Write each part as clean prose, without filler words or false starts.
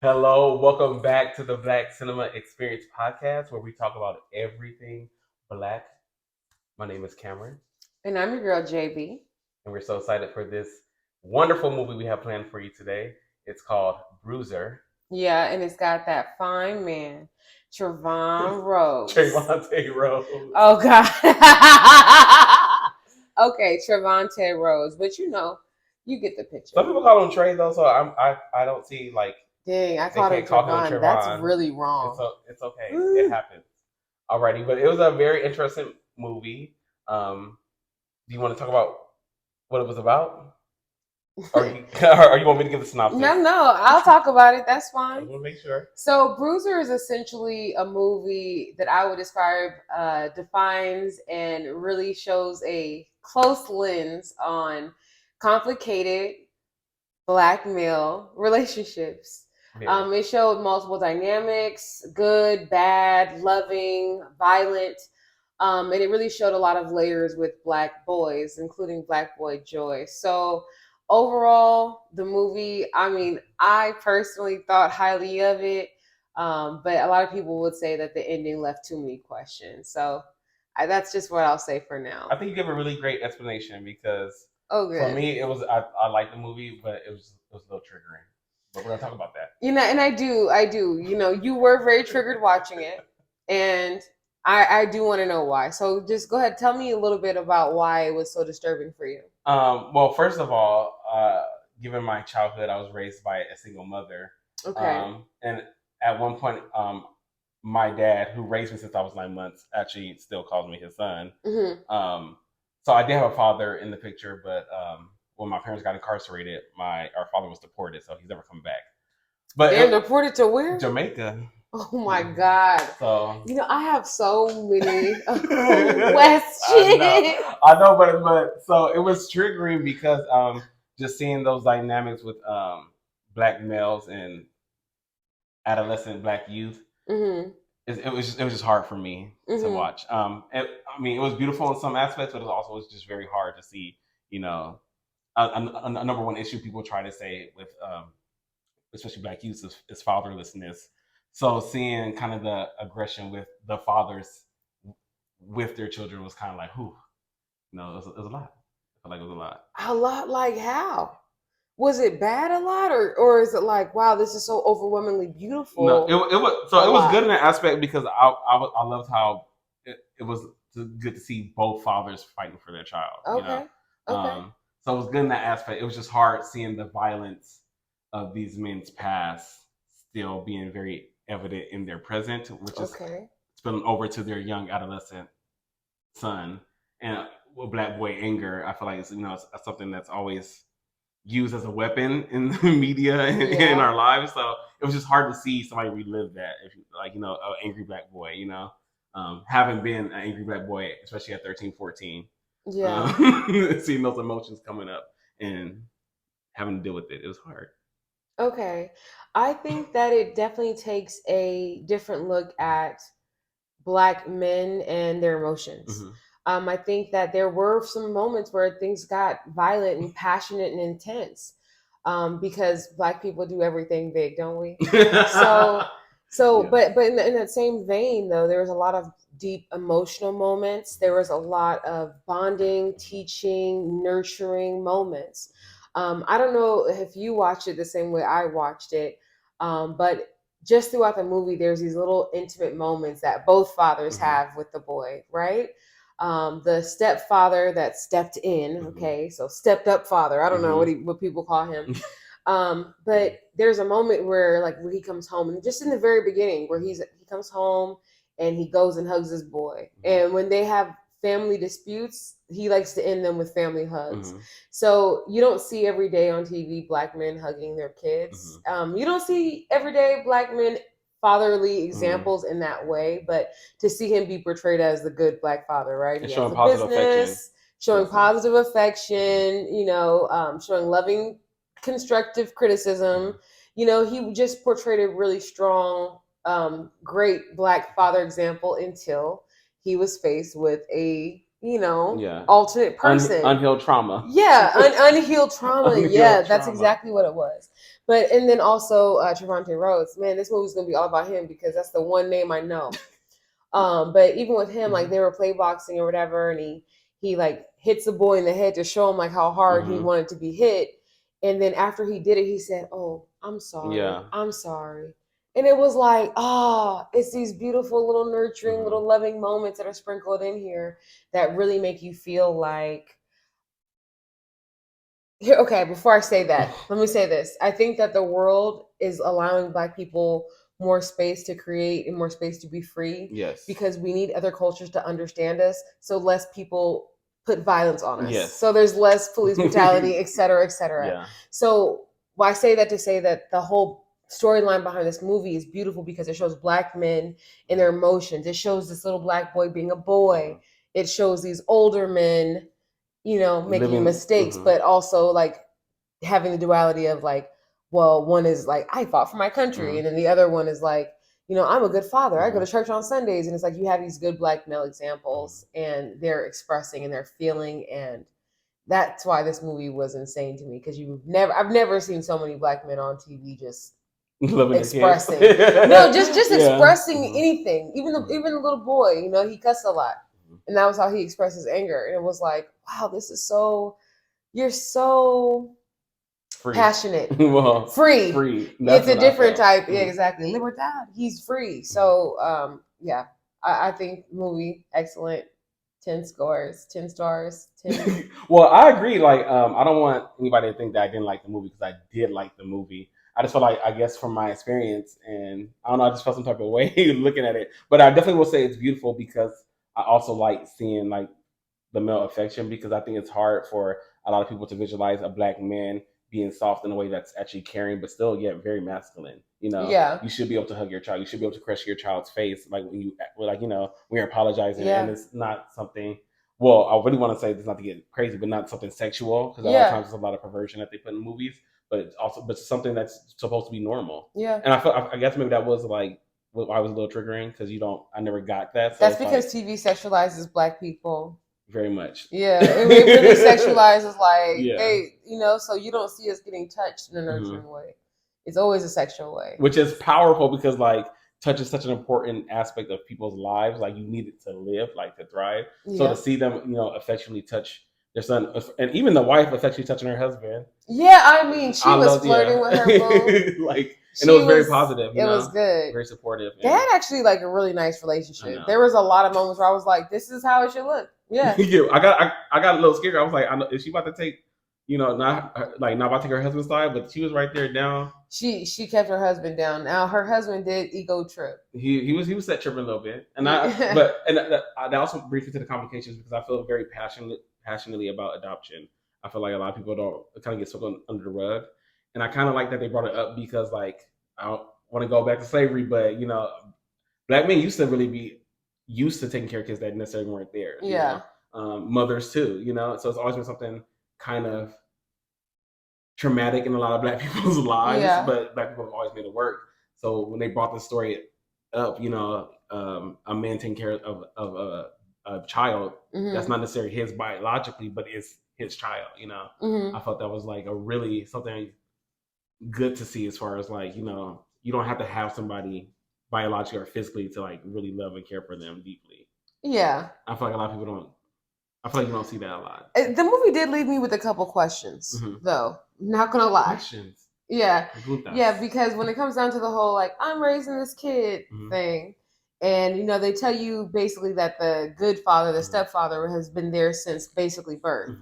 Hello, welcome back to the Black Cinema Experience podcast where we talk about everything black. My name is Cameron, And I'm your girl, JB. and we're so excited for this wonderful movie we have planned for you today. It's called Bruiser. Yeah, and it's got that fine man, Trevante Rhodes. Trevante Rhodes. Oh, God. Okay, Trevante Rhodes. But you get the picture. Some people call him Trey though, so I don't see like Dang, I they called him can't call him Trevante. That's Trevon. really It's wrong. it's okay. It happens. Alrighty, but it was a very interesting movie. Do you want to talk about what it was about? Or you want me to give the synopsis? No, I'll talk about it. That's I fine. want to make sure. So, Bruiser is essentially a movie that I would describe defines and really shows a close lens on complicated black male relationships. Yeah. It showed multiple dynamics: good, bad, loving, violent. And it really showed a lot of layers with black boys, including Black Boy Joy. So overall, the movie, I mean, I personally thought highly of it, but a lot of people would say that the ending left too many questions. So that's just what I'll say for now. I think you give a really great explanation because Oh, for good. me it was I liked the movie, but it was a little triggering. But we're gonna talk about that. And I do. You were very triggered watching it, and I do want to know why. So just go ahead, tell me a little bit about why it was so disturbing for you. Well, first of all, given my childhood, I was raised by a single mother. Okay. And at one point, my dad, who raised me since I was 9 months, actually still calls me his son. So I did have a father in the picture, but when my parents got incarcerated, our father was deported, so he's never come back. But and deported to where? Jamaica. Oh my God. So I have so many questions. I know, but so it was triggering because just seeing those dynamics with black males and adolescent black youth, it was just hard for me to watch. I mean, it was beautiful in some aspects, but it also was just very hard to see. You know, a number one issue people try to say with especially black youth is fatherlessness. So seeing kind of the aggression with the fathers with their children was kind of like, whew, it was a lot. I felt like it was a lot. A lot, like how? Was it bad a lot, or is it like, wow, this is so overwhelmingly beautiful? No, it was so it was good in that aspect because I loved how it was good to see both fathers fighting for their child. Okay. Okay. So it was good in that aspect. It was just hard seeing the violence of these men's past still being very evident in their present, which is spilling over to their young adolescent son. And with black boy anger, I feel like it's it's something that's always used as a weapon in the media and in our lives. So it was just hard to see somebody relive that. If an angry black boy, having been an angry black boy, especially at 13, 14, seeing those emotions coming up and having to deal with it, it was hard. Okay. I think that it definitely takes a different look at black men and their emotions. I think that there were some moments where things got violent and passionate and intense, because black people do everything big, don't we? But in that same vein, though, there was a lot of deep emotional moments. There was a lot of bonding, teaching, nurturing moments. I don't know if you watched it the same way I watched it, but just throughout the movie, there's these little intimate moments that both fathers have with the boy, right? The stepfather that stepped in, okay, so stepped up father. I don't know what people call him. But there's a moment where when he comes home, and just in the very beginning, where he comes home and he goes and hugs his boy, and when they have family disputes, he likes to end them with family hugs. So you don't see every day on TV black men hugging their kids. You don't see everyday black men fatherly examples in that way, but to see him be portrayed as the good black father, right? And he showing has positive affection. showing positive affection, showing loving constructive criticism. He just portrayed a really strong, great black father example until he was faced with a alternate person. Unhealed trauma. Yeah, unhealed trauma. Unhealed that's exactly what it was. And then also Trevante Rhodes. Man, this movie's gonna be all about him because that's the one name I know. But even with him, like they were play boxing or whatever, and he like hits the boy in the head to show him like how hard he wanted to be hit. And then after he did it, he said, "Oh, I'm sorry. Yeah. I'm sorry." And it was like, it's these beautiful little nurturing, little loving moments that are sprinkled in here that really make you feel like. Here, okay, before I say that, let me say this. I think that the world is allowing Black people more space to create and more space to be free. Yes. Because we need other cultures to understand us, so less people put violence on us. Yes. So there's less police brutality, et cetera, et cetera. Yeah. So I say that to say that the whole storyline behind this movie is beautiful because it shows Black men and their emotions. It shows this little Black boy being a boy. It shows these older men making mistakes, but also like having the duality of like, well, one is like, I fought for my country. And then the other one is like, I'm a good father. I go to church on Sundays. And it's like, you have these good Black male examples and they're expressing and they're feeling. And that's why this movie was insane to me. Because I've never seen so many Black men on TV just expressing. No, just expressing anything. Even the little boy, he cussed a lot. And that was how he expressed his anger. And it was like, wow, you're so free. Passionate. Well, free. It's a different type. Yeah, exactly. Libertad. He's free. So, I think movie, excellent. 10 scores, 10 stars, 10. Well, I agree. Like, I don't want anybody to think that I didn't like the movie because I did like the movie. I just felt like, I guess from my experience, and I don't know, I just felt some type of way looking at it. But I definitely will say it's beautiful because I also like seeing like the male affection because I think it's hard for a lot of people to visualize a Black man being soft in a way that's actually caring, but still yet very masculine. You should be able to hug your child. You should be able to caress your child's face, like when when you're apologizing, and it's not something. Well, I really want to say this not to get crazy, but not something sexual because a lot of times there's a lot of perversion that they put in movies, but something that's supposed to be normal. Yeah, and I guess maybe that was like. I was a little triggering because I never got that. So that's because TV sexualizes Black people. Very much. Yeah, it really sexualizes hey, so you don't see us getting touched in a nurturing way. It's always a sexual way. Which is powerful because touch is such an important aspect of people's lives. Like you need it to live, like to thrive. Yeah. So to see them, affectionately touch their son, and even the wife affectionately touching her husband. Yeah, I mean, she was flirting with her boo. And it was very positive. It was good. Very supportive. They had actually like a really nice relationship. There was a lot of moments where I was like, this is how it should look. Yeah. I got a little scared. I was like, is she about to take, not about to take her husband's side, but she was right there down. She kept her husband down. Now her husband did ego trip. He was set tripping a little bit, and that also brings me to the complications because I feel very passionately about adoption. I feel like a lot of people don't kind of get swept under the rug. And I kind of like that they brought it up because, I don't want to go back to slavery, but, Black men used to really be used to taking care of kids that necessarily weren't there. Yeah. Mothers, too, So it's always been something kind of traumatic in a lot of Black people's lives, but Black people have always made it work. So when they brought this story up, a man taking care of a child that's not necessarily his biologically, but it's his child, I thought that was a really something good to see as far as you don't have to have somebody biologically or physically to really love and care for them deeply. Yeah. I feel like a lot of people don't. I feel like you don't see that a lot. The movie did leave me with a couple questions, though. Not gonna lie. Questions. Yeah. Yeah, because when it comes down to the whole I'm raising this kid thing, and they tell you basically that the good father, the stepfather, has been there since basically birth.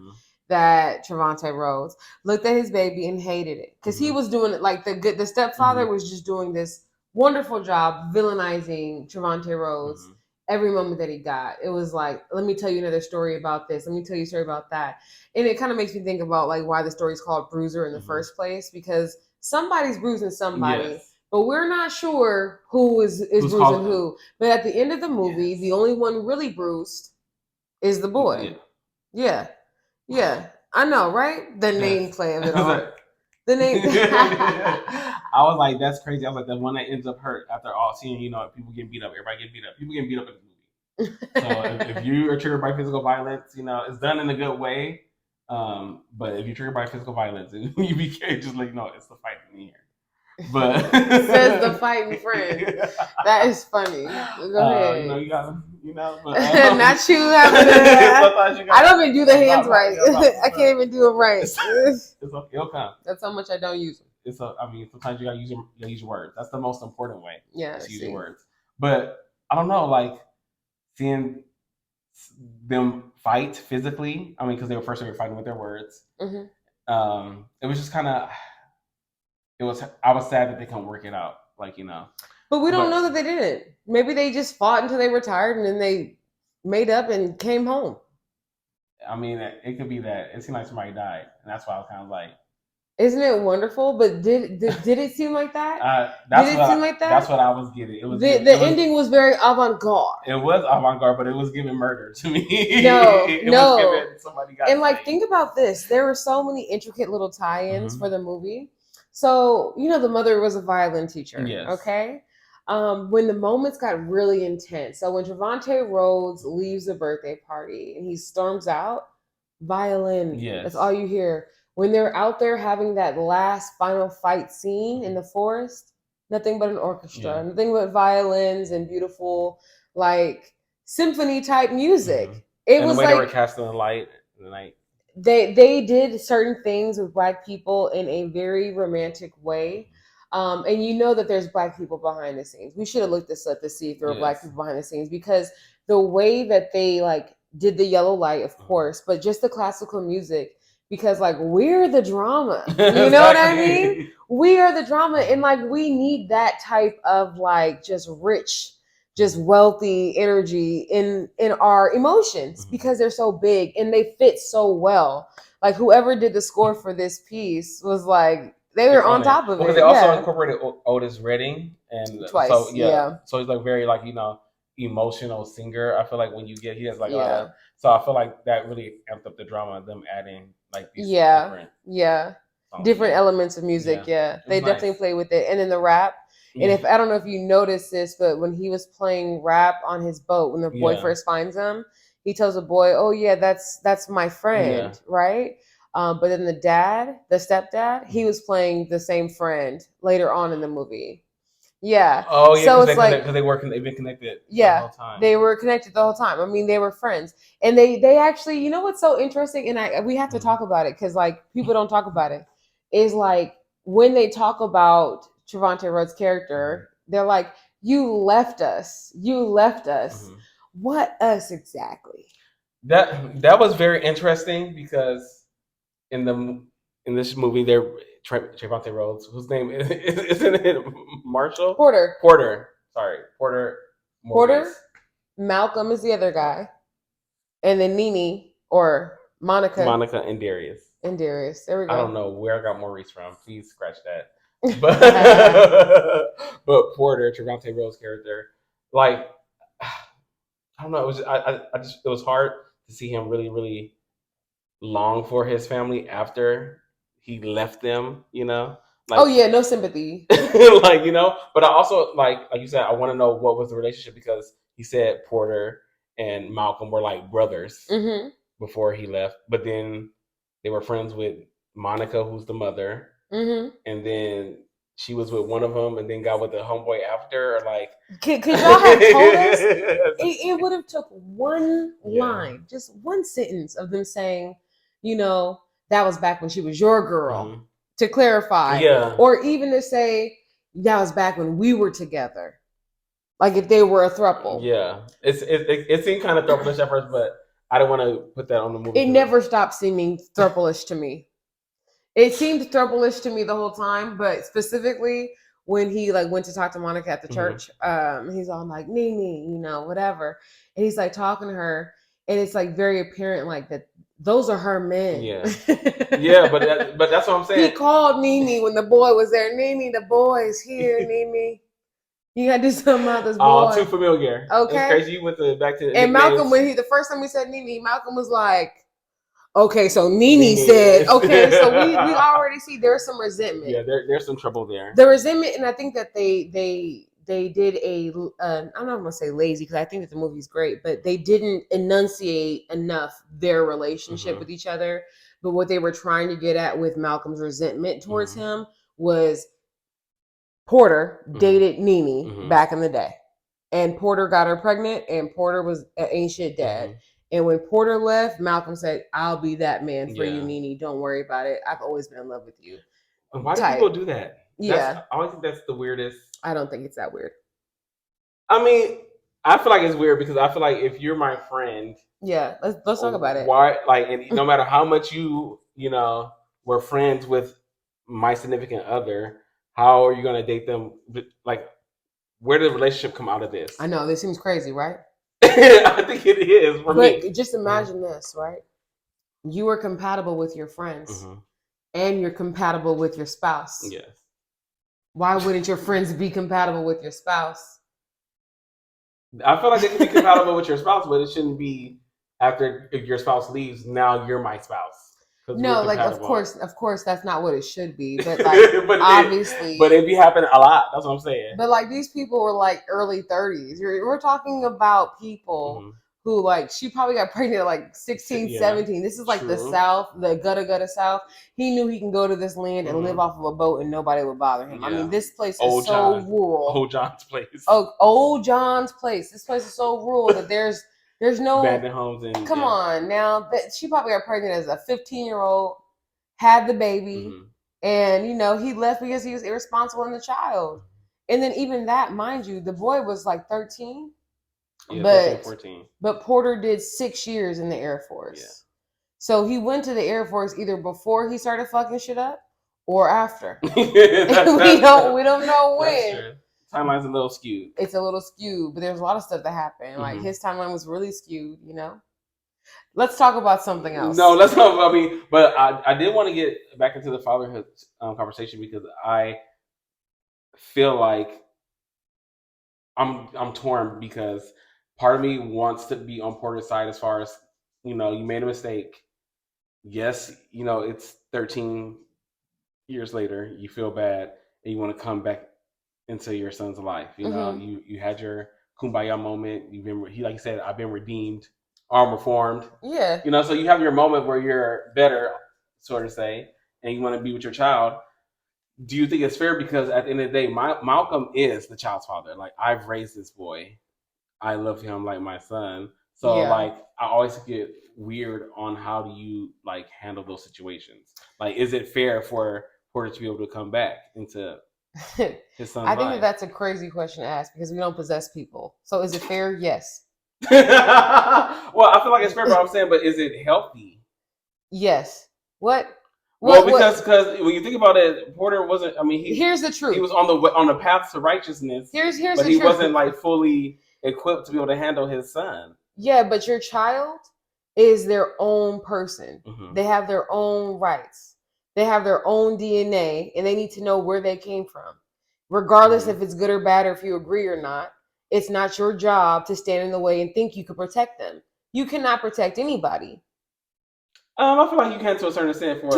That Trevante Rhodes looked at his baby and hated it because he was doing it the stepfather was just doing this wonderful job villainizing Trevante Rhodes every moment that he got. It was let me tell you another story about this. Let me tell you a story about that. And it kind of makes me think about why the story is called Bruiser in the first place, because somebody's bruising somebody. Yes. But we're not sure who's bruising who. But at the end of the movie, the only one really bruised is the boy. Yeah. Yeah, I know, right? The nameplay of it all. The name. I was like, that's crazy. I was like, the one that ends up hurt after all seeing, people getting beat up. Everybody getting beat up. People getting beat up in the movie. So if you are triggered by physical violence, it's done in a good way. But if you're triggered by physical violence, and you be just like, no, it's the fight in here. But says the fighting friend. That is funny. Go ahead. You got but, not you having I don't even do the hands right. I can't even do them right. It'll come. That's how much I don't use them. Sometimes you gotta use your words. That's the most important way. Yeah, to use your words. But I don't know, like seeing them fight physically. I mean, because they were fighting with their words. Mm-hmm. It was just kind of. I was sad that they couldn't work it out, But we don't know that they didn't. Maybe they just fought until they were tired and then they made up and came home. I mean, it could be that. It seemed like somebody died, and that's why I was kind of like. Isn't it wonderful? But did it seem like that? That's what I was getting. It was the ending was very avant-garde. It was avant-garde, but it was giving murder to me. No. Somebody got and think about this. There were so many intricate little tie-ins for the movie. So, the mother was a violin teacher. Yes. Okay. When the moments got really intense. So when Trevante Rhodes leaves the birthday party and he storms out, violin. Yes. That's all you hear. When they're out there having that last final fight scene in the forest, nothing but an orchestra, nothing but violins and beautiful, symphony type music. Mm-hmm. It was the way they were casting the light in the night. They did certain things with Black people in a very romantic way. And that there's Black people behind the scenes. We should have looked this up to see if there were Black people behind the scenes, because the way that they did the yellow light, of course, but just the classical music, because we're the drama. You know what I mean? We are the drama, and we need that type of just rich, just wealthy energy in our emotions, because they're so big and they fit so well. Whoever did the score for this piece was they were on top of it. Because they also incorporated Otis Redding, and twice. So so he's very emotional singer. I feel like when you get, he has so I feel like that really amped up the drama. Them adding these different elements of music. Yeah. They definitely play with it, and then the rap. And if I don't know if you noticed this, but when he was playing rap on his boat, when the boy first finds him, he tells the boy, "Oh yeah, that's my friend," right? But then the stepdad, he was playing the same friend later on in the movie. Yeah. Oh yeah. So it's because they've been connected. Yeah. The whole time. They were connected the whole time. I mean, they were friends, and they actually, what's so interesting, and we have to talk about it, because people don't talk about it. Is when they talk about Trevante Rhodes' character, they're like, "You left us. Mm-hmm. What us exactly?" That was very interesting, because in this movie, they're Trevante Rhodes, whose name isn't it Marshall? Porter. Sorry, Porter. Malcom is the other guy, and then Nene or Monica and Darious. There we go. I don't know where I got Maurice from. Please scratch that. But Porter, Trevante Rhodes' character, I don't know. It was it was hard to see him really, really long for his family after he left them. No sympathy. But I also like you said, I want to know what was the relationship, because he said Porter and Malcom were brothers before he left, but then they were friends with Monica, who's the mother. Mm-hmm. And then she was with one of them, and then got with the homeboy after. Could y'all have told us? It would have took one line, just one sentence of them saying, that was back when she was your girl, to clarify. Yeah. Or even to say, that was back when we were together. If they were a throuple. Yeah. It seemed kind of throuple-ish at first, but I don't want to put that on the movie. It never stopped seeming throuple-ish to me. It seemed throuple-ish to me the whole time, but specifically when he went to talk to Monica at the church, he's all Nene, whatever, and he's talking to her, and it's very apparent that those are her men. Yeah, yeah, but that's what I'm saying. He called Nene when the boy was there. Nene, the boy's here. Nene, you gotta do something about this boy. Oh, too familiar. Okay, it's crazy. You went back to and Malcom, when the first time he said Nene, Malcom was like, okay, so Nene said, okay, so we already see there's some resentment. Yeah, there's some trouble there. The resentment, and I think that they did a I'm not gonna say lazy because I think that the movie's great, but they didn't enunciate enough their relationship with each other. But what they were trying to get at with Malcolm's resentment towards him was Porter dated Nene back in the day, and Porter got her pregnant, and Porter was an ain't shit dad. And when Porter left, Malcolm said, "I'll be that man for you, Nene. Don't worry about it. I've always been in love with you." Why do people do that? Yeah, I always think that's the weirdest. I don't think it's that weird. I mean, I feel like it's weird because I feel like if you're my friend, yeah, let's talk about it. Why, like, and no matter how much you know were friends with my significant other, how are you going to date them? Like, where did the relationship come out of this? I know this seems crazy, right? I think it is for me. But just imagine this, right? You are compatible with your friends, and you're compatible with your spouse. Yes. Why wouldn't your friends be compatible with your spouse? I feel like they can be compatible with your spouse, but it shouldn't be after if your spouse leaves. Now you're my spouse. No, like of course, that's not what it should be. But like, but obviously, but it be happening a lot. That's what I'm saying. But like these people were like early 30s. We're talking about people who like she probably got pregnant at like 16, 17. This is like the South, the gutta South. He knew he can go to this land and live off of a boat and nobody would bother him. I mean, this place is so rural. Old John's place. Oh, Old John's place. This place is so rural that there's no abandoned homes. And come on now. That she probably got pregnant as a 15-year-old, had the baby, and you know he left because he was irresponsible in the child. And then even that, mind you, the boy was like 13. Yeah, but 13, 14. But Porter did 6 years in the Air Force. Yeah. So he went to the Air Force either before he started fucking shit up or after. we don't know when. Timeline's a little skewed. It's a little skewed, but there's a lot of stuff that happened. Like his timeline was really skewed, you know. Let's talk about something else. No, let's talk about me. But I did want to get back into the fatherhood conversation because I feel like I'm torn because part of me wants to be on Porter's side as far as, you know, you made a mistake. Yes, you know, it's 13 years later, you feel bad and you want to come back into your son's life. You know, you had your kumbaya moment. You've been, like you said, I've been redeemed, reformed. Yeah. You know, so you have your moment where you're better, sort of say, and you want to be with your child. Do you think it's fair? Because at the end of the day, Malcom is the child's father. Like, I've raised this boy. I love him like my son. So, like, I always get weird on how do you, like, handle those situations. Like, is it fair for Porter to be able to come back into his son's life? I think that's a crazy question to ask because we don't possess people. So is it fair? Yes. Well, I feel like it's fair, but I'm saying, but is it healthy? Yes. What? Well, because when you think about it, Porter wasn't. I mean, here's the truth. He was on the path to righteousness. Here's but he wasn't like fully equipped to be able to handle his son. Yeah, but your child is their own person. They have their own rights. They have their own DNA, and they need to know where they came from, regardless if it's good or bad or if you agree or not. It's not your job to stand in the way and think you could protect them. You cannot protect anybody. I feel like you can to a certain extent for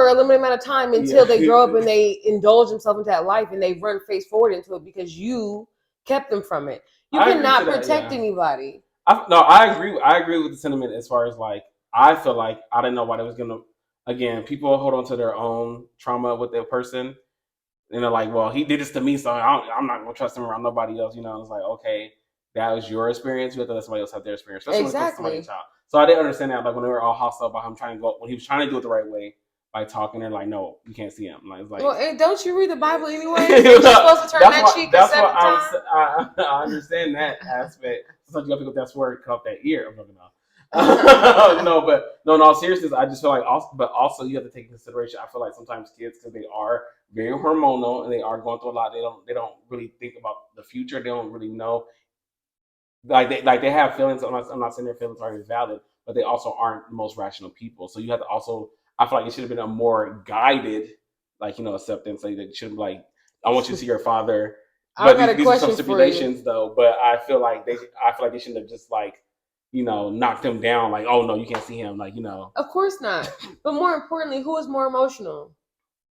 a limited amount of time until they grow up and they indulge themselves into that life and they run face forward into it because you kept them from it. You cannot protect anybody. I agree with the sentiment as far as like I feel like I didn't know why they was gonna. Again, people hold on to their own trauma with their person, and they're like, "Well, he did this to me, so I'm not gonna trust him around nobody else." You know, it's like, okay, that was your experience. You have to let somebody else have their experience, especially when it comes to somebody's child. So I didn't understand that, like when they were all hostile about him when he was trying to do it the right way by talking, they're like, "No, you can't see him." Like, it's like, well, don't you read the Bible anyway? You're supposed to turn that cheek at 7 times. I understand that aspect. Sometimes you have to go. That's where it cut that ear. I'm talking about. No, but in all seriousness, I just feel like also you have to take into consideration. I feel like sometimes kids, because they are very hormonal and they are going through a lot. They don't really think about the future. They don't really know. They have feelings. I'm not saying their feelings are invalid, but they also aren't the most rational people. So you have to also. I feel like it should have been a more guided, acceptance. Like it should be like, I want you to see your father. But these are some stipulations, though. But I feel like they shouldn't have just knocked him down. Like, oh no, you can't see him. Of course not. But more importantly, who is more emotional,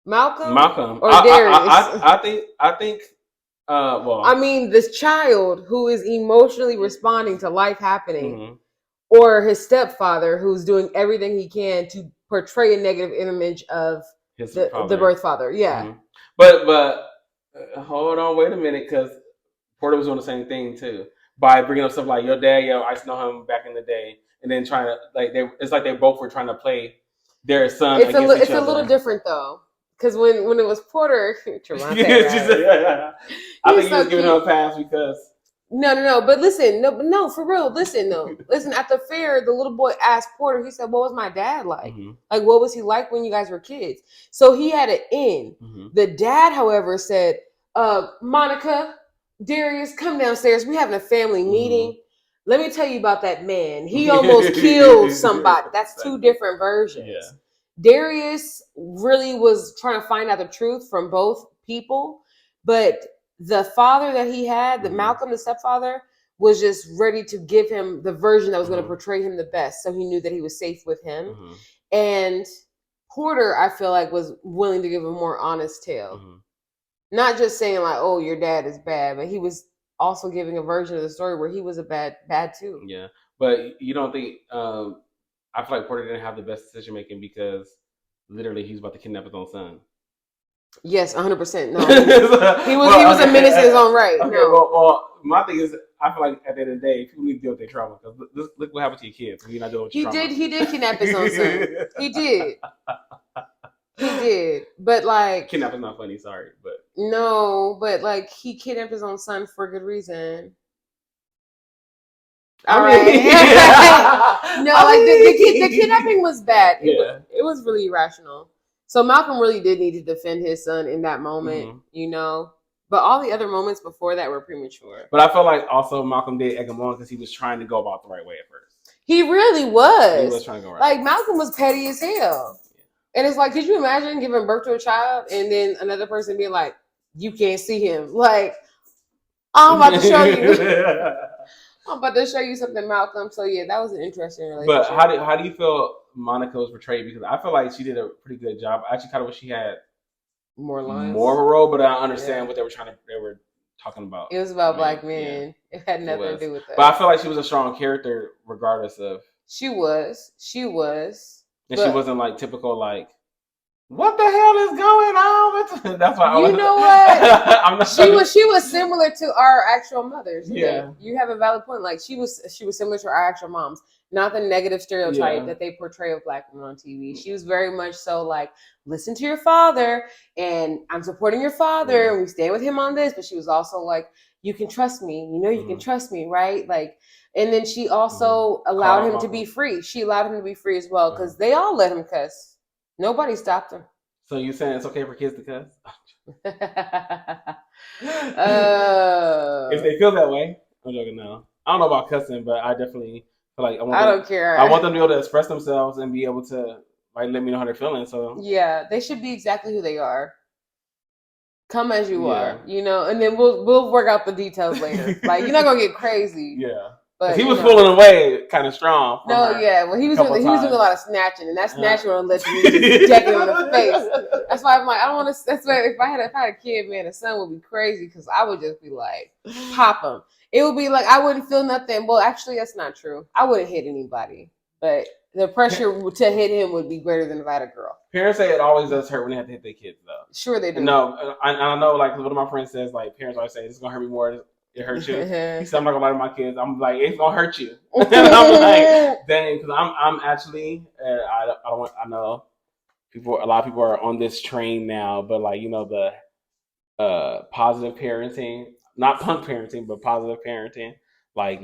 Malcom or Darious? I think I mean, this child who is emotionally responding to life happening, or his stepfather who's doing everything he can to portray a negative image of the birth father. Yeah. But hold on, wait a minute, because Porter was doing the same thing too by bringing up stuff like your dad. I used to know him back in the day, and then trying to it's like they both were trying to play their son against each other. It's a little different though, because when it was Porter, Trevante, I think he was giving him a pass because. No. But listen, no, for real. Listen, listen. At the fair, the little boy asked Porter. He said, "What was my dad like? Like, what was he like when you guys were kids?" So he had an in. The dad, however, said, "Monica, Darious, come downstairs. We're having a family meeting. Let me tell you about that man. He almost killed somebody." That's two different versions. Yeah. Darious really was trying to find out the truth from both people, but the father that he had, the Malcom, the stepfather, was just ready to give him the version that was going to portray him the best. So he knew that he was safe with him. And Porter, I feel like, was willing to give a more honest tale. Not just saying like, "Oh, your dad is bad," but he was also giving a version of the story where he was a bad too. Yeah, but you don't think? I feel like Porter didn't have the best decision making because literally he was about to kidnap his own son. Yes, 100%. No, he was a menace in his own right. Okay, well, my thing is, I feel like at the end of the day, people need to deal with their trauma because look what happened to your kids. You're not dealing with your trauma. He did kidnap his own son. He did, but like kidnapping's not funny. Sorry, but no, but like he kidnapped his own son for a good reason. All right. No, like the kidnapping was bad. It was really irrational. So Malcom really did need to defend his son in that moment, But all the other moments before that were premature. But I felt like also Malcom did egg him on because he was trying to go about the right way at first. He really was. He was trying to go right. Like Malcom was petty as hell. And it's like, could you imagine giving birth to a child and then another person being like, "You can't see him." Like, I'm about to show you. I'm about to show you something, Malcom. So yeah, that was an interesting relationship. But how do you feel Monica was portrayed? Because I feel like she did a pretty good job. I actually kind of wish she had more lines, more of a role. But I understand what they were talking about. It was about black men. Yeah. It had nothing to do with that. But I feel like she was a strong character, regardless of. She was. And she wasn't like typical like. What the hell is going on? That's why you know what? She was similar to our actual mothers. Yeah, you have a valid point. Like she was similar to our actual moms. Not the negative stereotype that they portray of black women on TV. She was very much so like, listen to your father, and I'm supporting your father, and we stand with him on this. But she was also like, you can trust me. You can trust me, right? Like, and then she also allowed him to be free. She allowed him to be free as well because they all let him cuss. Nobody stopped him. So you saying it's okay for kids to cuss? If they feel that way, I'm joking now. I don't know about cussing, but I definitely feel like I don't care. I want them to be able to express themselves and be able to like let me know how they're feeling. So yeah, they should be exactly who they are. Come as you are, and then we'll work out the details later. Like you're not gonna get crazy. Yeah. But he was pulling away kind of strong. Well, he was doing a lot of snatching, and that snatching would let you just deck it on the face. That's why I'm like, I don't want to. That's why if I had a kid, man, the son would be crazy because I would just be like, pop him. It would be like I wouldn't feel nothing. Well, actually, that's not true. I wouldn't hit anybody, but the pressure to hit him would be greater than if I had a girl. Parents say it always does hurt when they have to hit their kids, though. Sure, they do. No, I know. Like one of my friends says, like parents always say, "This is gonna hurt me more." It hurts you. He said, "I'm not gonna lie to my kids." I'm like, "It's gonna hurt you." And I'm like, "Dang," because I'm actually, I know a lot of people are on this train now, but like the positive parenting, not punk parenting, but positive parenting, like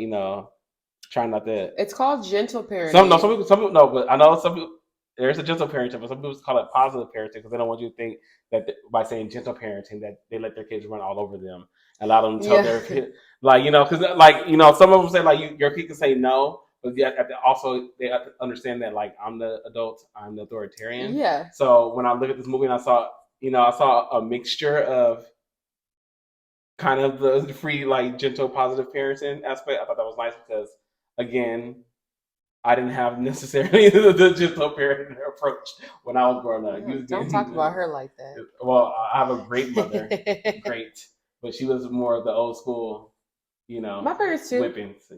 trying not to. It's called gentle parenting. Some people no, but I know some people. There's a gentle parenting, but some people call it positive parenting because they don't want you to think that by saying gentle parenting that they let their kids run all over them. Allow them to tell their kid, because some of them say like your kid can say no, but they have to understand that like I'm the adult, I'm the authoritarian. Yeah. So when I look at this movie and I saw a mixture of kind of the free like gentle positive parenting aspect. I thought that was nice because again, I didn't have necessarily the gentle parenting approach when I was growing up. Don't talk about her like that. Well, I have a great mother, great. but she was more of the old school, My parents too. whippings,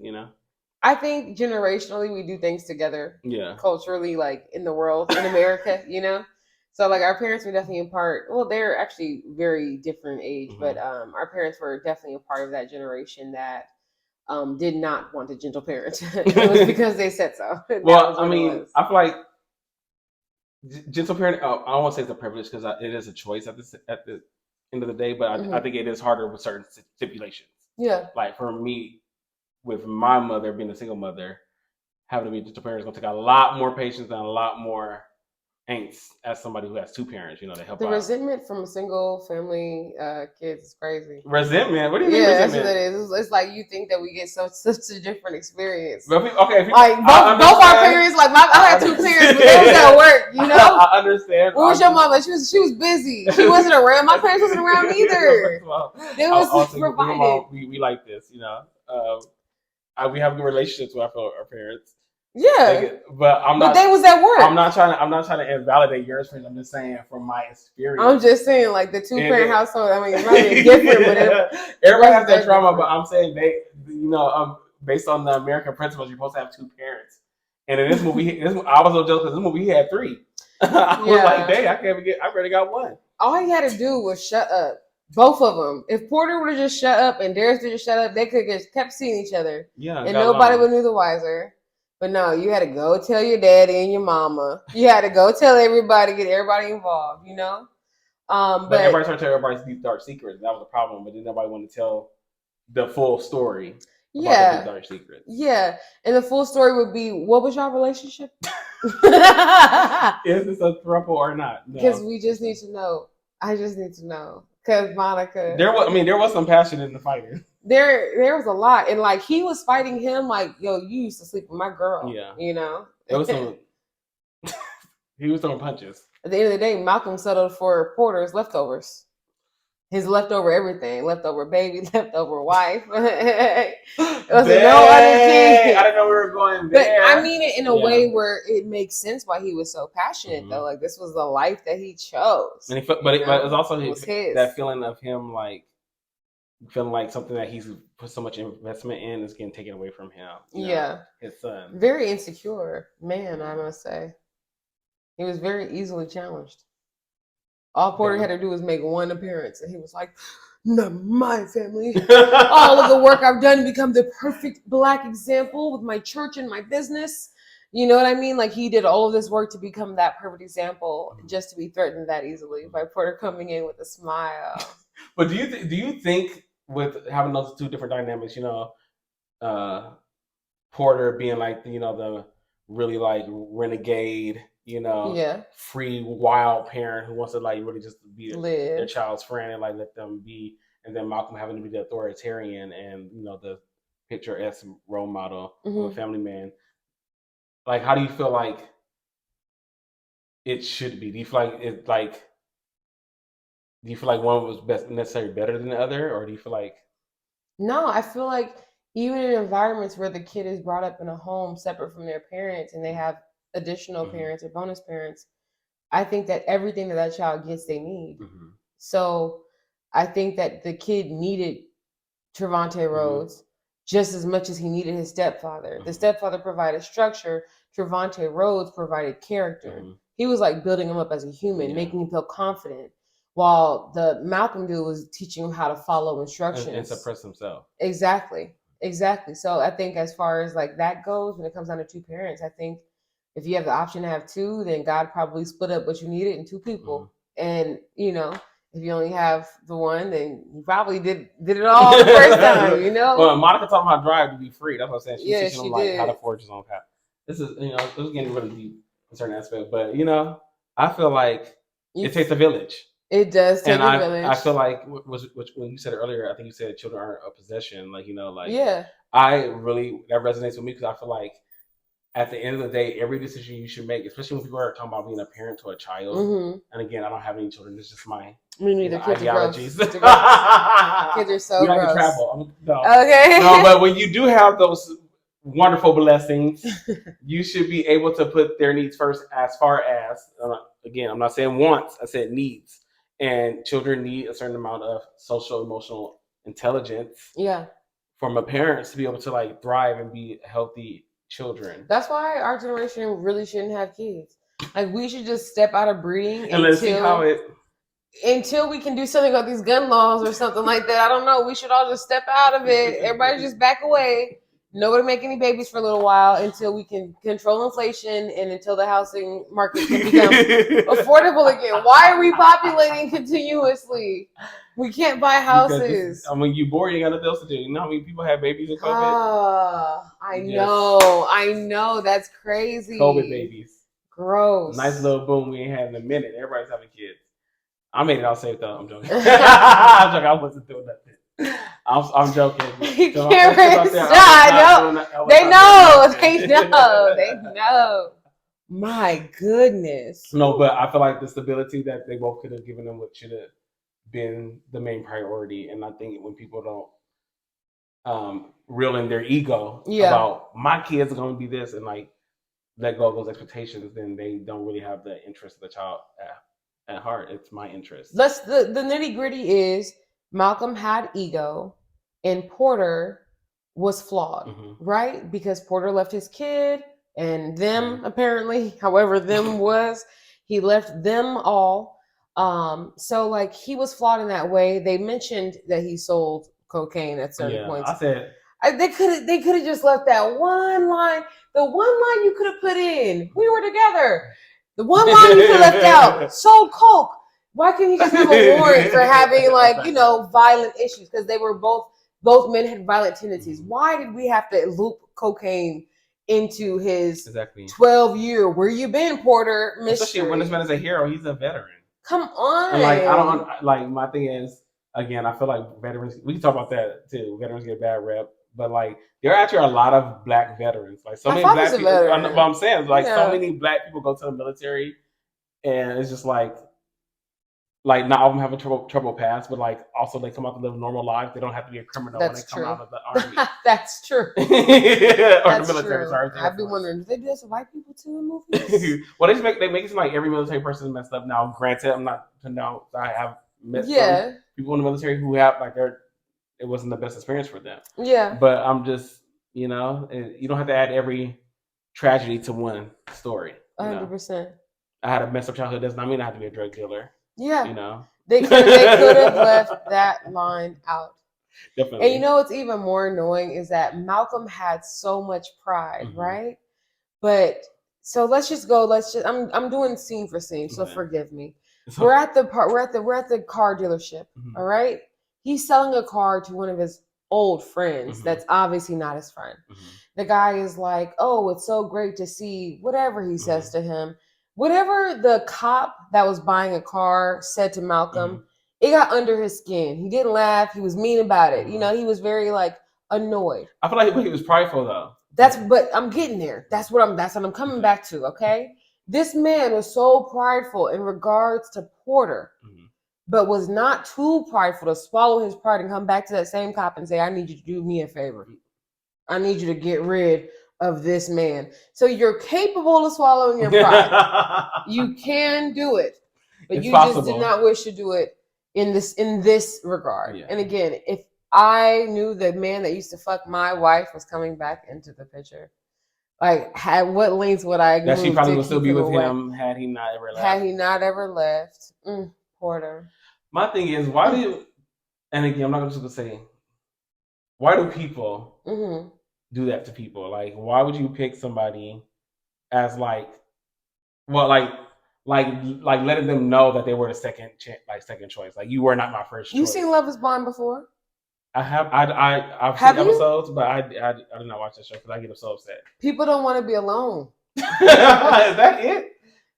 I think generationally we do things together. Yeah. Culturally, like in the world, in America, So like our parents were definitely a part. Well, they're actually very different age, but our parents were definitely a part of that generation that did not want a gentle parent. It was because they said so. Well, I mean, I feel like gentle parent. I don't want to say it's a privilege because it is a choice at the end of the day. But I think it is harder with certain stipulations. Yeah. Like for me, with my mother being a single mother, having to be a gentle parent is going to take a lot more patience and a lot more angst as somebody who has two parents, to help the out. resentment from single family kids is crazy. Resentment? What do you mean resentment? That's what it is. It's like you think that we get such a different experience. But okay, like both our parents, like I had two parents, but they was at work, I understand. Where was your mama? She was busy. She wasn't around. My parents wasn't around either. They was provided. We like this, we have good relationships with our parents. Yeah, but they was at work. I'm not trying to invalidate yours, friends. I'm just saying from my experience. I'm just saying, like the two parent household. I mean, it might be different, but everybody has that trauma. But I'm saying they, based on the American principles, you're supposed to have two parents. And in this movie, I was so jealous because this movie he had three. I was like, dang, I already got one. All he had to do was shut up. Both of them. If Porter would have just shut up and Darious would just shut up, they could have just kept seeing each other. Yeah, and nobody would knew the wiser. But no, you had to go tell your daddy and your mama. You had to go tell everybody, get everybody involved, But everybody started telling everybody's deep dark secrets. That was the problem. But then nobody wanted to tell the full story. About the deep dark secrets. Yeah, and the full story would be, what was your relationship? Is this a throuple or not? Because we just need to know. I just need to know. Because Monica, there was some passion in the fighting. There was a lot, and like he was fighting him, like, yo, you used to sleep with my girl. Yeah, It was some. He was throwing punches. At the end of the day, Malcom settled for Porter's leftovers. His leftover everything, leftover baby, leftover wife. It was no other thing. I didn't know we were going there. But I mean it in a way where it makes sense why he was so passionate, though. Like this was the life that he chose. And but it was also his. That feeling of him like feeling like something that he's put so much investment in is getting taken away from him. His son. Very insecure man, I must say. He was very easily challenged. All Porter had to do was make one appearance, and he was like, "Not my family. All of the work I've done to become the perfect Black example with my church and my business." You know what I mean? Like he did all of this work to become that perfect example, just to be threatened that easily by Porter coming in with a smile. But do you think with having those two different dynamics, Porter being like the really like renegade, free wild parent who wants to like really just be their child's friend and like let them be, and then Malcom having to be the authoritarian and the picturesque role model of a family man. Like, how do you feel like it should be? Do you feel like it's like? Do you feel like one was necessarily better than the other, or do you feel like? No, I feel like even in environments where the kid is brought up in a home separate from their parents and they have additional parents or bonus parents, I think that everything that child gets, they need. So I think that the kid needed Trevante Rhodes just as much as he needed his stepfather. The stepfather provided structure. Trevante Rhodes provided character. He was like building him up as a human, making him feel confident. While the Malcom dude was teaching him how to follow instructions. And suppress himself. Exactly. So I think as far as like that goes, when it comes down to two parents, I think if you have the option to have two, then God probably split up what you needed in two people. And, if you only have the one, then you probably did it all the first time, Well, Monica taught him how to drive to be free. That's what I'm saying. She's teaching him like how to forge his own path. This is, this is getting really deep in certain aspects. But, I feel like it takes a village. It does take a village. I feel like when you said it earlier, I think you said children aren't a possession. Like, I really, that resonates with me because I feel like at the end of the day, every decision you should make, especially when people are talking about being a parent to a child. And again, I don't have any children. It's just my ideologies. Kids are so gross. To travel. Okay. No, but when you do have those wonderful blessings, you should be able to put their needs first. As far as again, I'm not saying wants, I said needs. and children need a certain amount of social emotional intelligence. Yeah. From a parents to be able to like thrive and be healthy children. That's why our generation really shouldn't have kids. Like we should just step out of breeding and let's see how until we can do something about these gun laws or something like that. I don't know. We should all just step out of it. Everybody just back away. Nobody make any babies for a little while until we can control inflation and until the housing market can become affordable again. Why are we populating continuously? We can't buy houses. When you bored, you got nothing else to do. You know how many people have babies in COVID? I know. That's crazy. COVID babies. Gross. Nice little boom we ain't had in a minute. Everybody's having kids. I made it all safe though. I'm joking. I'm joking. I wasn't doing nothing. I'm joking. They know. My goodness. No, but I feel like the stability that they both could have given them should have been the main priority. And I think when people don't reel in their ego about my kids are going to be this and like let go of those expectations, then they don't really have the interest of the child at heart. It's my interest. The nitty gritty is Malcom had ego and Porter was flawed, right? Because Porter left his kid and them apparently, however them was, he left them all. So like he was flawed in that way. They mentioned that he sold cocaine at certain points. I said they could have just left that one line. The one line you could have put in. We were together. The one line you could have left out. Sold coke. Why can't you just have a warrant for having violent issues? Because they were both men had violent tendencies. Why did we have to loop cocaine into his 12-year? Where you been, Porter? Mystery. Especially when this man is a hero, he's a veteran. Come on. And I don't my thing is, again, I feel like veterans. We can talk about that too. Veterans get a bad rep, but there actually are a lot of black veterans. So many black people. What I'm saying, so many black people go to the military, and it's just not all of them have a trouble pass, but also they come out to live normal lives. They don't have to be a criminal when they come out of the army. That's true. Or the military. Sorry, I've been wondering, do they do this to white people too in movies? Well, they make it seem like every military person is messed up. Now, granted, I'm not putting out. I have met some people in the military who have it wasn't the best experience for them. Yeah. But I'm just you don't have to add every tragedy to one story. 100%. I had a messed up childhood. Does not mean I have to be a drug dealer. Yeah. They could have left that line out. Definitely. And what's even more annoying is that Malcom had so much pride, right? But so let's just go. I'm doing scene for scene, so forgive me. We're at the car dealership. All right. He's selling a car to one of his old friends. That's obviously not his friend. The guy is like, "Oh, it's so great to see," whatever he says to him. Whatever the cop that was buying a car said to Malcom, it got under his skin. He didn't laugh. He was mean about it. He was very annoyed. I feel like he was prideful though. But I'm getting there. That's what I'm coming back to. Okay. This man was so prideful in regards to Porter, but was not too prideful to swallow his pride and come back to that same cop and say, "I need you to do me a favor. I need you to get rid of this man." So you're capable of swallowing your pride. You can do it, but it's possible. Just did not wish to do it in this regard. Yeah. And again, if I knew the man that used to fuck my wife was coming back into the picture, what lengths would I? That she probably would still be with him had he not ever left. Porter. My thing is, why do you? And again, I'm not just gonna say, why do people do that to people? Why would you pick somebody as letting them know that they were a second choice? You were not my first choice. You seen Love Is Blind before? I have. I've seen episodes, but I did not watch that show because I get so upset. People don't want to be alone. Is that it?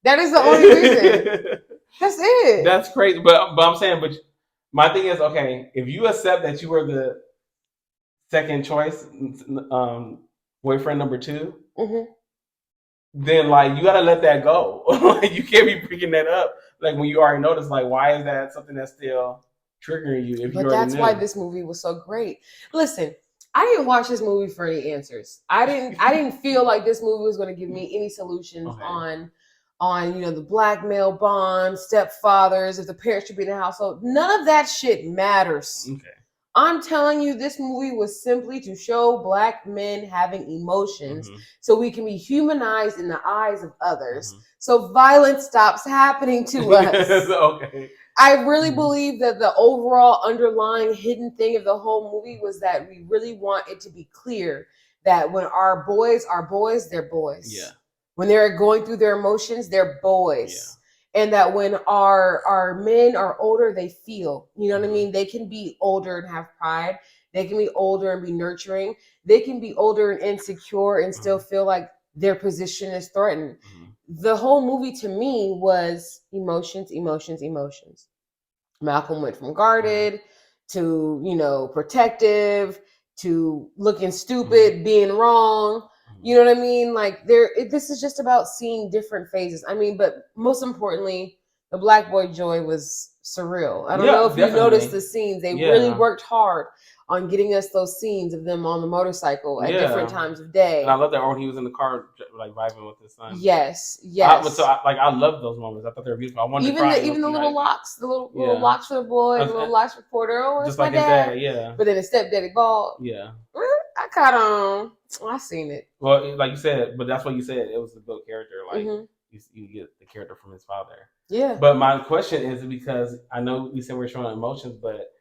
That is the only reason. That's it. That's crazy. But I'm saying, my thing is, okay, if you accept that you were the second choice, boyfriend number 2, then you gotta let that go. You can't be bringing that up when you already noticed. Why is that something that's still triggering you? But that's why this movie was so great. Listen, I didn't watch this movie for any answers. I didn't feel like this movie was going to give me any solutions on, the black male bond, stepfathers, if the parents should be in the household. None of that shit matters. Okay. I'm telling you, this movie was simply to show black men having emotions so we can be humanized in the eyes of others. So violence stops happening to us. Okay. I really believe that the overall underlying hidden thing of the whole movie was that we really want it to be clear that when our boys are boys, they're boys. Yeah. When they're going through their emotions, they're boys. Yeah. And that when our men are older, they feel. You know what I mean? They can be older and have pride. They can be older and be nurturing. They can be older and insecure and still feel like their position is threatened. The whole movie to me was emotions, emotions, emotions. Malcom went from guarded to, protective to looking stupid, being wrong. You know what I mean? Like this is just about seeing different phases. I mean, but most importantly, the Black Boy Joy was surreal. I don't know if you noticed the scenes. They really worked hard on getting us those scenes of them on the motorcycle at different times of day. And I love that when he was in the car, like vibing with his son. Yes. I love those moments. I thought they were beautiful. I wanted to cry. Even the little locks, the little locks for the boy, and the little locks for Porter. Oh, it's my dad. Yeah. But then his stepdaddy bald. Yeah. I caught on. I seen it. Well, like you said, but that's what you said. It was the built character. Like you get the character from his father. Yeah. But my question is because I know we said we're showing emotions, but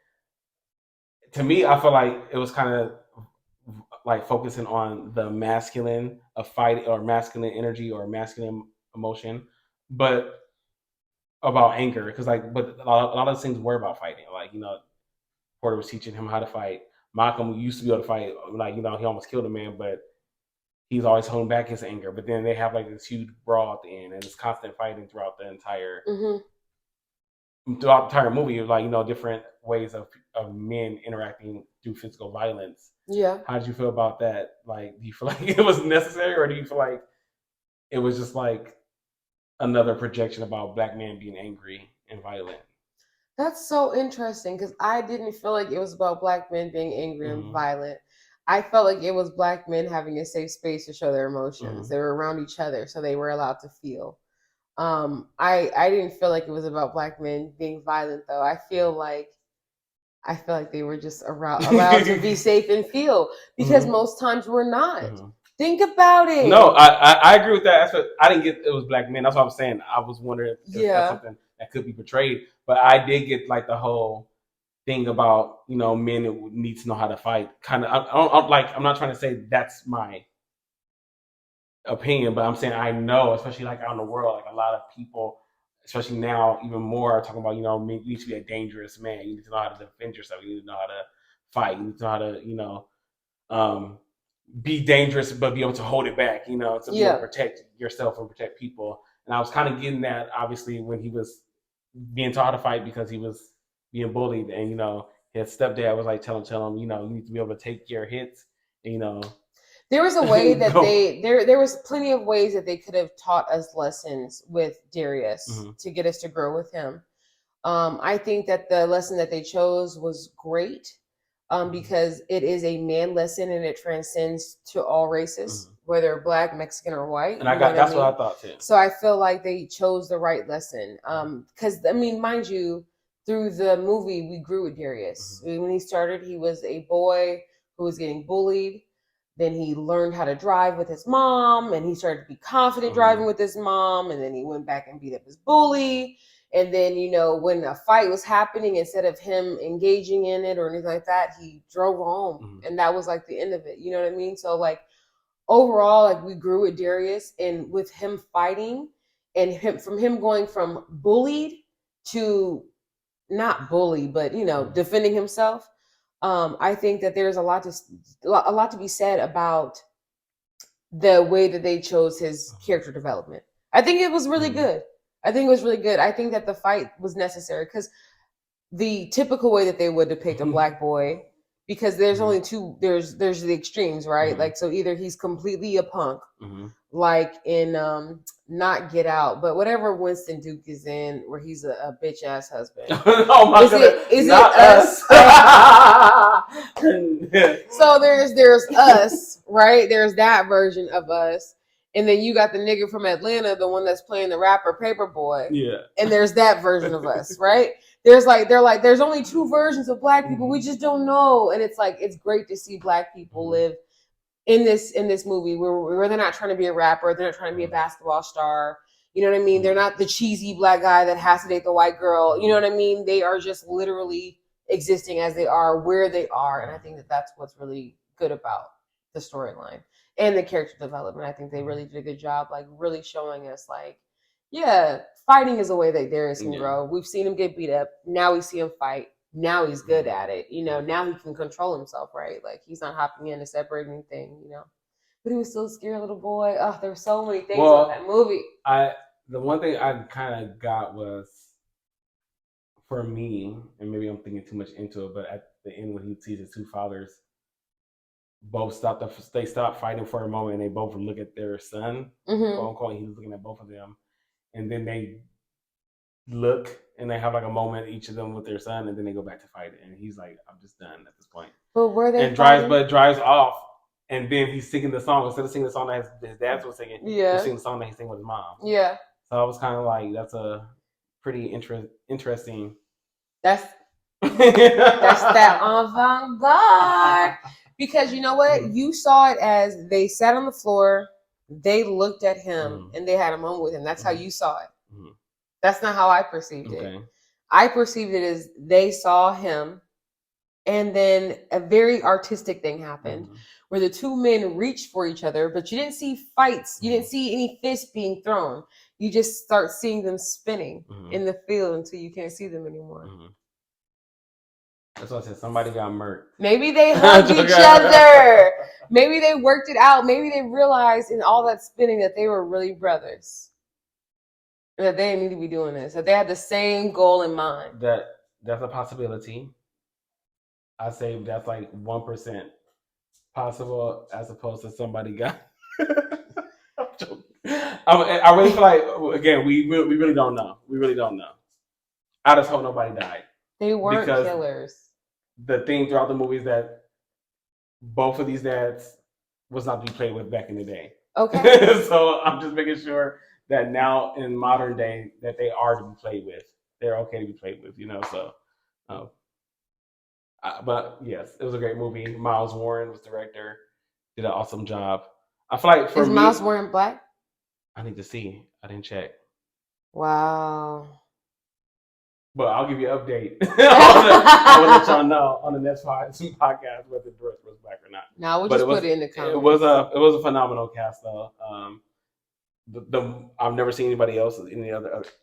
to me, I feel like it was kind of like focusing on the masculine of fight or masculine energy or masculine emotion, but about anger. Because but a lot of things were about fighting. Like Porter was teaching him how to fight. Malcom used to be able to fight. Like he almost killed a man, but he's always holding back his anger. But then they have like this huge brawl at the end, and it's constant fighting throughout the entire movie. Like different ways of men interacting through physical violence. Yeah. How did you feel about that? Like, do you feel like it was necessary, or do you feel like it was just like another projection about black men being angry and violent? That's so interesting because I didn't feel like it was about black men being angry and violent. I felt like it was black men having a safe space to show their emotions. They were around each other, so they were allowed to feel. I didn't feel like it was about black men being violent, though. I feel like they were just allowed to be safe and feel because most times we're not. Think about it. No, I agree with that aspect. I didn't get it was black men. That's what I was saying. I was wondering if that's something that could be portrayed. But I did get like the whole thing about men need to know how to fight. Kind of, I'm not trying to say that's my opinion, but I'm saying I know, especially like out in the world, like a lot of people, especially now, even more are talking about you need to be a dangerous man. You need to know how to defend yourself. You need to know how to fight. You need to know how to be dangerous, but be able to hold it back. To be able to protect yourself and protect people. And I was kind of getting that obviously when he was being taught how to fight because he was being bullied, and his stepdad was like telling him, you need to be able to take your hits. And, there was a way that there was plenty of ways that they could have taught us lessons with Darious to get us to grow with him. I think that the lesson that they chose was great because it is a man lesson and it transcends to all races, whether black, Mexican, or white. And that's what I thought too. So I feel like they chose the right lesson because mind you, through the movie we grew with Darious. When he started, he was a boy who was getting bullied. Then he learned how to drive with his mom, and he started to be confident driving with his mom. And then he went back and beat up his bully. And then, when a fight was happening, instead of him engaging in it or anything like that, he drove home. And that was like the end of it. You know what I mean? So like overall, like we grew with Darious, and with him fighting and from him going from bullied to not bully, but, defending himself. I think that there's a lot to be said about the way that they chose his character development. I think it was really good. I think that the fight was necessary because the typical way that they would depict a black boy, because there's only two, there's the extremes, right? Like, so either he's completely a punk, like in not Get Out, but whatever Winston Duke is in, where he's a bitch ass husband. Oh my god! Is it us? So there's us, right? There's that version of us, And then you got the nigga from Atlanta, the one that's playing the rapper Paperboy. Yeah. And there's that version of us, right? There's only two versions of black people. We just don't know. And it's like, it's great to see black people live in this movie where they're not trying to be a rapper, they're not trying to be a basketball star. You know what I mean? They're not the cheesy black guy that has to date the white girl. You know what I mean? They are just literally existing as they are, where they are. And I think that that's what's really good about the storyline and the character development. I think they really did a good job, like really showing us like, yeah, fighting is a way that Darious can grow. We've seen him get beat up. Now we see him fight. Now he's good at it. You know, now he can control himself, right? Like he's not hopping in and separating anything, you know. But he was still a scary little boy. Oh, there were so many things about that movie. The one thing I kind of got was, for me, and maybe I'm thinking too much into it, but at the end when he sees his two fathers both they stop fighting for a moment and they both look at their son, quote unquote, and he's looking at both of them. And then they look and they have like a moment, each of them with their son, and then they go back to fight. And he's like, I'm just done at this point. But were they drives off. And then he's singing the song. Instead of singing the song that his dad was singing, he's singing the song that he's singing with his mom. Yeah. So I was kind of like, that's a pretty interesting. That's that avant-garde. Because you know what? You saw it as they sat on the floor, they looked at him, and they had a moment with him. That's how you saw it. That's not how I perceived it. I perceived it as they saw him, and then a very artistic thing happened where the two men reached for each other, but you didn't see fights. You didn't see any fists being thrown. You just start seeing them spinning in the field until you can't see them anymore. That's what I said. Somebody got murked. Maybe they hugged each other. Maybe they worked it out. Maybe they realized in all that spinning that they were really brothers. And that they didn't need to be doing this. That they had the same goal in mind. That's a possibility. I say that's like 1% possible, as opposed to somebody got. I'm joking. I really feel like, again, we really don't know. We really don't know. I just hope nobody died. They weren't killers. The thing throughout the movie is that both of these dads was not to be played with back in the day. Okay. So I'm just making sure that now in modern day that they are to be played with. They're okay to be played with, you know. So, but yes, it was a great movie. Miles Warren was director, did an awesome job. I feel like is Miles Warren black? I need to see. I didn't check. Wow. But I'll give you an update. I will let y'all know on the next podcast whether the director was black or not. No, we'll just put it in the comments. It was a phenomenal cast though. I've never seen anybody else,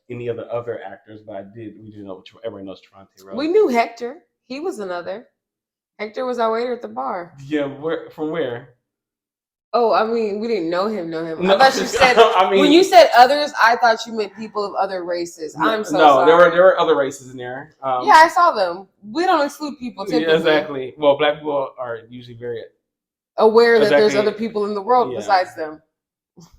any other actors, but we do know everyone knows Trevante Rhodes. We knew Hector. He was another. Hector was our waiter at the bar. Yeah, from where? Oh, I mean, we didn't know him. No, I thought you said when you said others, I thought you meant people of other races. I'm so sorry. There were other races in there. Yeah, I saw them. We don't exclude people typically. Yeah, exactly. Well, black people are usually very aware that there's other people in the world besides them,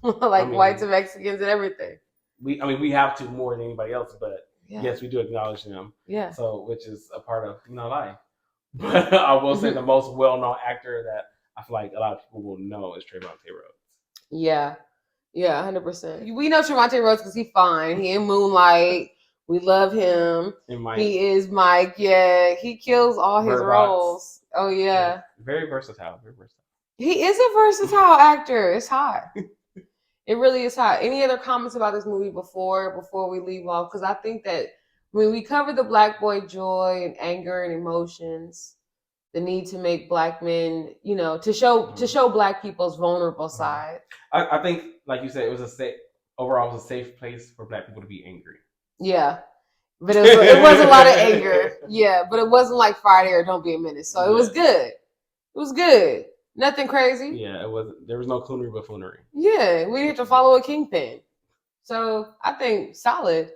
whites and Mexicans and everything. We have to more than anybody else, but yes, we do acknowledge them. Yeah. So, which is a part of life. But I will say the most well-known actor that I feel like a lot of people will know is Trevante Rhodes. Yeah, 100%. We know Trevante Rhodes because he's fine. He in Moonlight. We love him. He is Mike. Yeah, he kills all his roles. Oh yeah. Very versatile. He is a versatile actor. It's hot. It really is hot. Any other comments about this movie before we leave off? Because I think that when we covered the black boy joy and anger and emotions, the need to make black men, to show black people's vulnerable side. I think, like you said, it was a safe place for black people to be angry. Yeah, but it was a lot of anger. Yeah, but it wasn't like Friday or Don't Be a Menace. So it was good. It was good. Nothing crazy. Yeah, it wasn't. There was no coonery buffoonery. Yeah, we didn't have to follow a kingpin. So I think solid.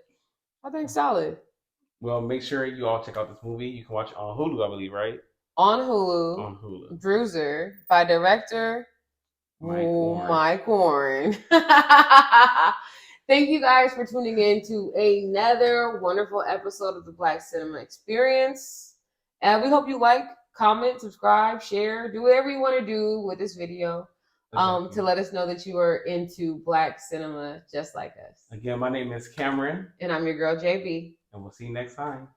Well, make sure you all check out this movie. You can watch it on Hulu, I believe, right? On Hulu. Bruiser by director Mike Warren. Thank you guys for tuning in to another wonderful episode of the Black Cinema Experience. And we hope you like, comment, subscribe, share, do whatever you want to do with this video. to let us know that you are into Black cinema just like us. Again, my name is Cameron. And I'm your girl, JB. And we'll see you next time.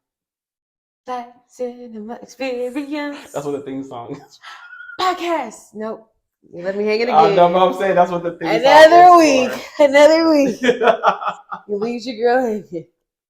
Black Cinema Experience. That's what the theme song is. Podcast. Nope. You let me hang it again. No, but I'm saying that's what the theme song is. Another week. You leave your girl hanging.